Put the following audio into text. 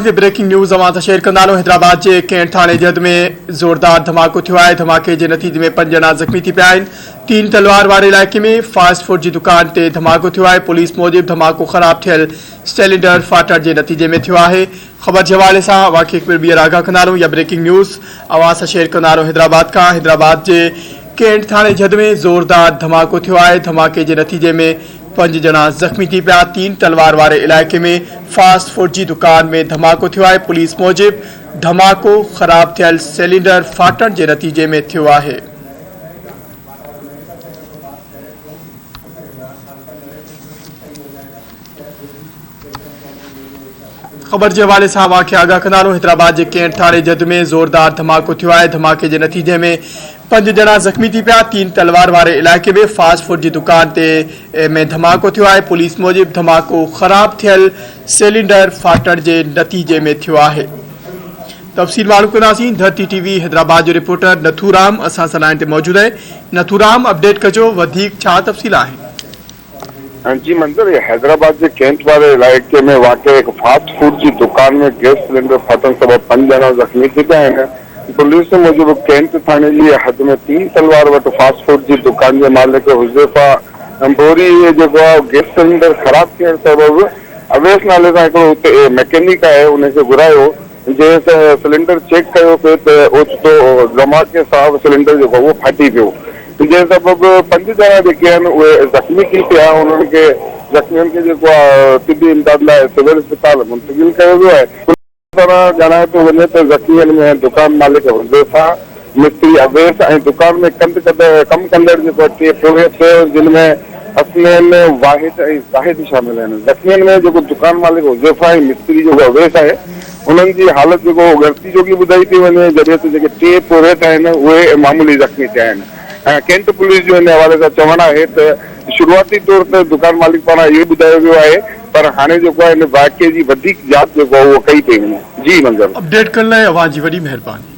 Breaking news अवां सां share कंदासीं। हैदराबाद के कैंट थाने जद में ज़ोरदार धमाको थियो आहे। धमाके के नतीजे में 5 ॼणा ज़ख़्मी थी पिया आहिनि। 3 तलवार वारे इलाइक़े में फास्ट फूड की दुकान ते धमाको थियो आहे। पुलिस मूजिब धमाको ख़राब थियल सिलेंडर फाटण के नतीजे में थियो आहे। ख़बर के हवाले से अवां खे हिकु भेरो ॿीहर आगाह कंदासीं। या ब्रेकिंग न्यूज़ अवां सां शेयर कंदासीं हैदराबाद का। हैदराबाद के कैंट थाने जद में ज़ोरदार धमाको थियो आहे। धमाके के नतीजे में 5 ॼणा ज़ख़्मी थी पिया। 3 तलवार वारे इलाइक़े में फास्ट फूड की दुकान में धमाको थियो आहे। पुलिस मूजिब धमाको ख़राब थियल सिलेंडर फाटण के नतीजे में थियो आहे। खबर के हवाले से अवां खे आगाह कंदासीं। हैदराबाद के कैंट थाने जद में ज़ोरदार धमाको थियो आहे। धमाके के नतीजे में 5 ॼणा ज़ख़्मी थी पिया। 3 तलवार वारे इलाइक़े में फास्ट फूड की दुकान ते में धमाको थियो आहे। पुलिस मूजिब धमाको ख़राब थियल सिलेंडर फाटण के नतीजे में थियो आहे। तफ़सील मालूम कंदासीं। धरती टीवी हैदराबाद जो रिपोर्टर नथूराम असां सां लाइन ते मौजूद है। नथूराम, अपडेट कजो, वधीक छा तफ़सील आहे? जी मंजर, हैदराबाद के कैंट वाले इलाके में वाक़ एक फास्ट फूड की दुकान में गैस सिलेंडर फटन सबब 5 ॼणा ज़ख़्मी थी पिया आहिनि। पुलिस मूजिब कैंट थाने की हद में 3 तलवार वटि फास्ट फूड की दुकान के मालिक हुज़ैफा अंबोरी गैस सिलेंडर ख़राब थियण सबब अवेश नाले सां हिकिड़ो हुते मैकेनिक आहे, उनखे घुरायो। जंहिं सिलेंडर चेक कयो पियो त ओचितो धमाके सां सिलेंडर जो उहो फाटी पियो। जे सबब 5 ॼणा जेके आहिनि उहे ज़ख़्मी थी पिया। उन्हनि खे ज़ख़्मियुनि खे जेको आहे तिबी इमदाद लाइ सिविल अस्पताल मुंतक़िल कयो वियो आहे। ॼाणाए थो वञे त ज़ख़्मियुनि में दुकान मालिक हुज़ैफा, मिस्त्री अवेश ऐं दुकान में कमु कंदड़ जेको टे पूरे थे, जिनमें असलैन वाहिद ऐं ज़ाहिद शामिल आहिनि। ज़ख़्मियुनि में जेको दुकान मालिक हुज़ैफा ऐं मिस्त्री जेको अवेश आहे, उन्हनि जी हालत जेको गर्ती जोगी ॿुधाई थी वञे, जॾहिं त जेके टे पुरेत आहिनि उहे मामूली ज़ख़्मी थिया आहिनि। कैंट पुलिस जो इन हवाले से चवणु आहे त शुरुआती तौर ते दुकान मालिक पारां इहो ॿुधायो वियो आहे, पर हाणे जेको आहे इन वाक़िए जी वधीक जांच जेको आहे उहो कई पई वञे। जी मंजर, अपडेट करण लाइ अवां जी वॾी महिरबानी।